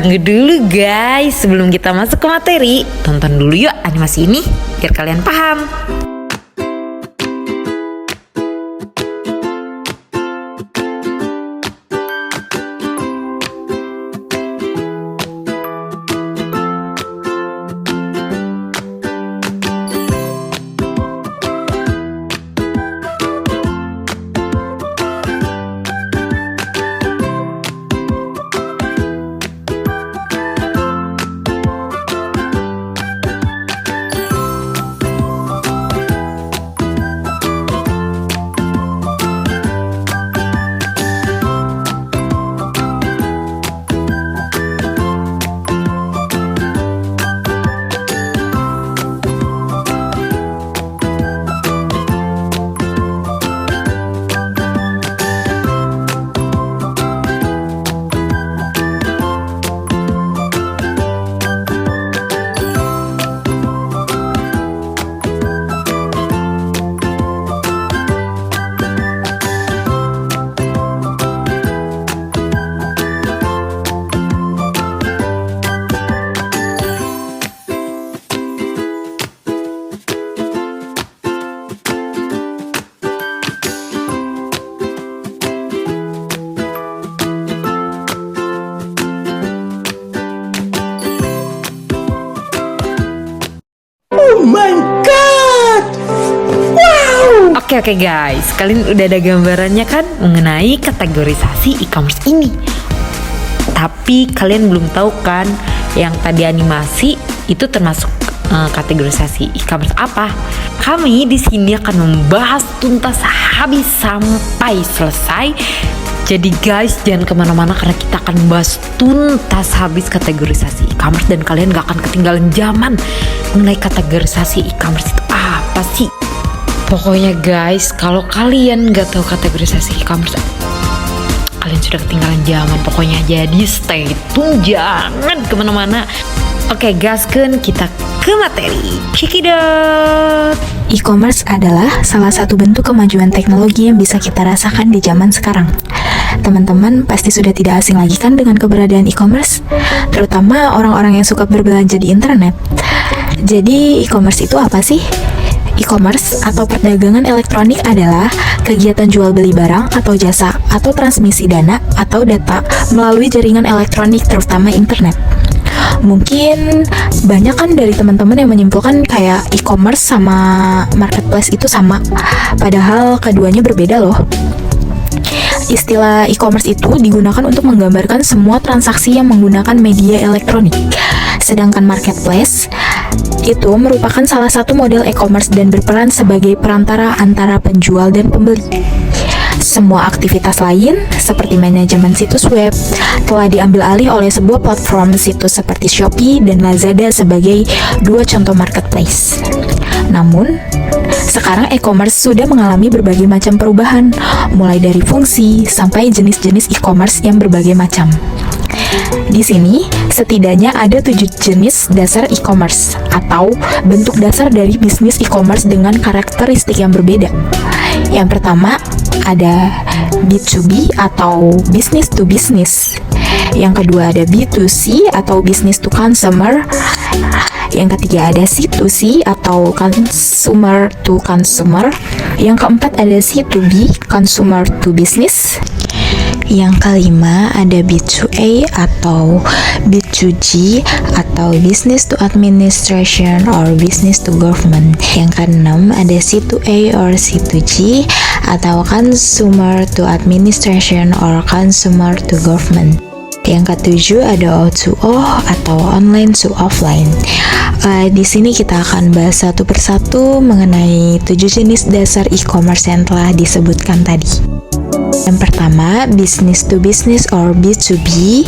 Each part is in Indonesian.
Tunggu dulu guys, sebelum kita masuk ke materi, tonton dulu yuk animasi ini biar kalian paham. Oke guys, kalian udah ada gambarannya kan mengenai kategorisasi e-commerce ini. Tapi kalian belum tahu kan yang tadi animasi itu termasuk kategorisasi e-commerce apa? Kami di sini akan membahas tuntas habis sampai selesai. Jadi guys, jangan kemana-mana karena kita akan membahas tuntas habis kategorisasi e-commerce dan kalian gak akan ketinggalan zaman mengenai kategorisasi e-commerce itu apa sih. Pokoknya guys, kalau kalian gak tahu kategorisasi e-commerce, kalian sudah ketinggalan zaman. Pokoknya jadi stay tune, jangan kemana-mana. Oke, gaskeun kita ke materi. Check it out. E-commerce adalah salah satu bentuk kemajuan teknologi yang bisa kita rasakan di zaman sekarang. Teman-teman pasti sudah tidak asing lagi kan dengan keberadaan e-commerce, terutama orang-orang yang suka berbelanja di internet. Jadi e-commerce itu apa sih? E-commerce atau perdagangan elektronik adalah kegiatan jual beli barang atau jasa atau transmisi dana atau data melalui jaringan elektronik terutama internet. Mungkin banyak kan dari teman-teman yang menyimpulkan kayak e-commerce sama marketplace itu sama, padahal keduanya berbeda loh. Istilah e-commerce itu digunakan untuk menggambarkan semua transaksi yang menggunakan media elektronik. Sedangkan marketplace itu merupakan salah satu model e-commerce dan berperan sebagai perantara antara penjual dan pembeli. Semua aktivitas lain, seperti manajemen situs web, telah diambil alih oleh sebuah platform situs seperti Shopee dan Lazada sebagai dua contoh marketplace. Namun, sekarang e-commerce sudah mengalami berbagai macam perubahan, mulai dari fungsi sampai jenis-jenis e-commerce yang berbagai macam. Di sini, setidaknya ada 7 jenis dasar e-commerce atau bentuk dasar dari bisnis e-commerce dengan karakteristik yang berbeda. Yang pertama, ada B2B atau business to business. Yang kedua ada B2C atau business to consumer. Yang ketiga ada C2C atau consumer to consumer. Yang keempat ada C2B, consumer to business. Yang kelima ada B2A atau B2G atau business to administration or business to government. Yang keenam ada C2A or C2G atau consumer to administration or consumer to government. Yang ketujuh ada O2O atau online to offline. Di sini kita akan bahas satu persatu mengenai 7 jenis dasar e-commerce yang telah disebutkan tadi. Yang pertama, business to business or B2B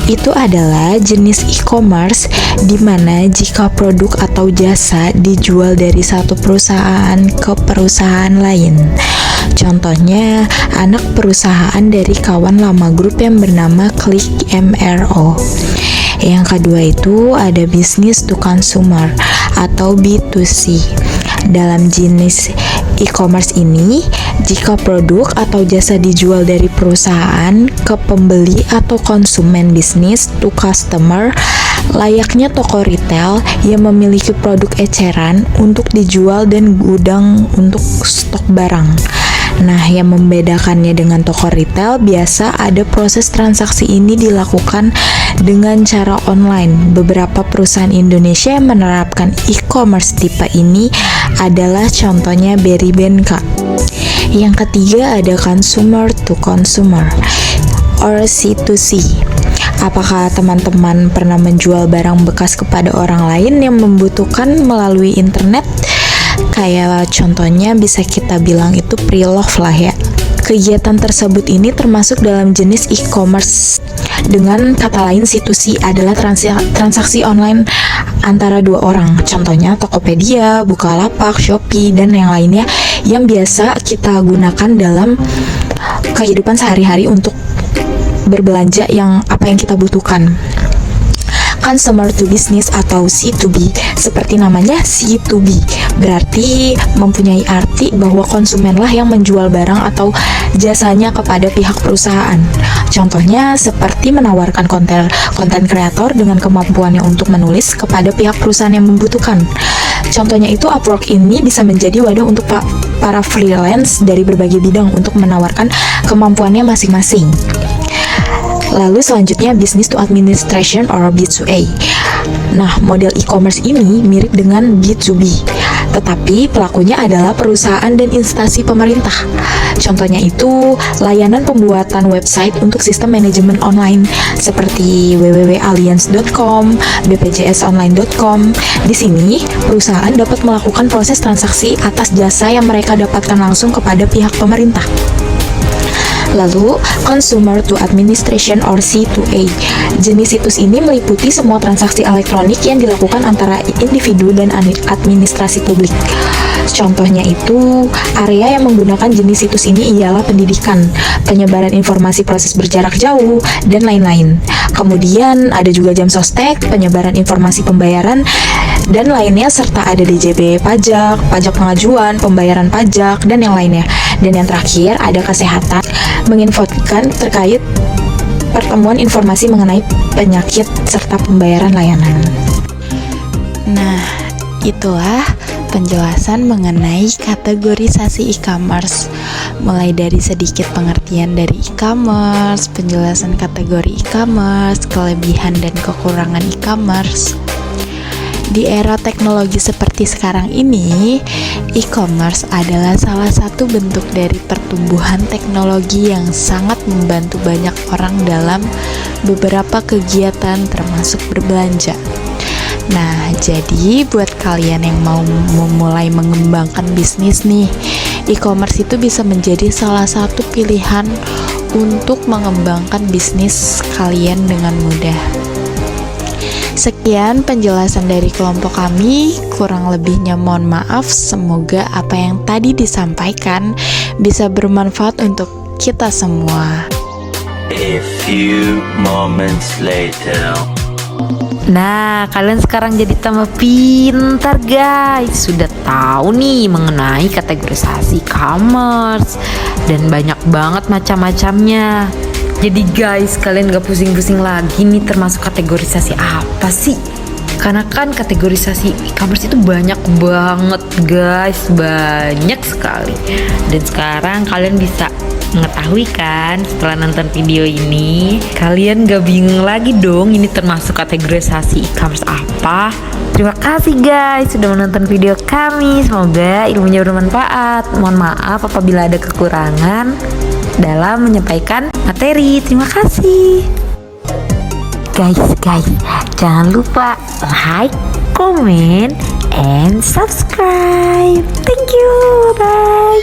itu adalah jenis e-commerce di mana jika produk atau jasa dijual dari satu perusahaan ke perusahaan lain. Contohnya, anak perusahaan dari kawan lama grup yang bernama Klik MRO. Yang kedua itu ada business to consumer atau B2C. Dalam jenis E-commerce ini, jika produk atau jasa dijual dari perusahaan ke pembeli atau konsumen bisnis to customer, layaknya toko retail yang memiliki produk eceran untuk dijual dan gudang untuk stok barang. Nah, yang membedakannya dengan toko retail, biasa ada proses transaksi ini dilakukan dengan cara online. Beberapa perusahaan Indonesia yang menerapkan e-commerce tipe ini adalah contohnya Berrybenka. Yang ketiga ada consumer to consumer or C2C. Apakah teman-teman pernah menjual barang bekas kepada orang lain yang membutuhkan melalui internet? Kayak contohnya bisa kita bilang itu pre-love lah ya. Kegiatan tersebut ini termasuk dalam jenis e-commerce. Dengan kata lain, C2C adalah transaksi online antara dua orang. Contohnya Tokopedia, Bukalapak, Shopee, dan yang lainnya yang biasa kita gunakan dalam kehidupan sehari-hari untuk berbelanja yang kita butuhkan. Consumer to business atau C2B, seperti namanya C2B, berarti mempunyai arti bahwa konsumenlah yang menjual barang atau jasanya kepada pihak perusahaan. Contohnya seperti menawarkan konten kreator dengan kemampuannya untuk menulis kepada pihak perusahaan yang membutuhkan. Contohnya itu Upwork ini bisa menjadi wadah untuk para freelance dari berbagai bidang untuk menawarkan kemampuannya masing-masing. Lalu selanjutnya business to administration or B2A. Nah, model e-commerce ini mirip dengan B2B, tetapi pelakunya adalah perusahaan dan instansi pemerintah. Contohnya itu layanan pembuatan website untuk sistem manajemen online seperti www.alliance.com, bpjsonline.com. Di sini, perusahaan dapat melakukan proses transaksi atas jasa yang mereka dapatkan langsung kepada pihak pemerintah. Lalu, consumer to administration or C2A. Jenis situs ini meliputi semua transaksi elektronik yang dilakukan antara individu dan administrasi publik. Contohnya itu, area yang menggunakan jenis situs ini ialah pendidikan, penyebaran informasi proses berjarak jauh, dan lain-lain. Kemudian ada juga jam sostek, penyebaran informasi pembayaran, dan lainnya, serta ada DJB pajak, pajak pengajuan, pembayaran pajak, dan yang lainnya. Dan yang terakhir ada kesehatan, menginfokan terkait pertemuan informasi mengenai penyakit serta pembayaran layanan. Nah, itulah penjelasan mengenai kategorisasi e-commerce. Mulai dari sedikit pengertian dari e-commerce, penjelasan kategori e-commerce, kelebihan dan kekurangan e-commerce. Di era teknologi seperti sekarang ini, e-commerce adalah salah satu bentuk dari pertumbuhan teknologi yang sangat membantu banyak orang dalam beberapa kegiatan termasuk berbelanja. Nah, jadi buat kalian yang mau memulai mengembangkan bisnis nih, e-commerce itu bisa menjadi salah satu pilihan untuk mengembangkan bisnis kalian dengan mudah. Sekian penjelasan dari kelompok kami, kurang lebihnya mohon maaf. Semoga apa yang tadi disampaikan bisa bermanfaat untuk kita semua. A few moments later. Nah, kalian sekarang jadi tambah pintar guys. Sudah tahu nih mengenai kategorisasi e-commerce dan banyak banget macam-macamnya. Jadi guys, kalian gak pusing-pusing lagi nih termasuk kategorisasi apa sih? Karena kan kategorisasi e-commerce itu banyak banget guys, banyak sekali. Dan sekarang kalian bisa mengetahui kan setelah nonton video ini. Kalian gak bingung lagi dong ini termasuk kategorisasi e-commerce apa? Terima kasih guys sudah menonton video kami. Semoga ilmunya bermanfaat. Mohon maaf apabila ada kekurangan dalam menyampaikan materi. Terima kasih guys, jangan lupa like, comment, and subscribe. Thank you, bye.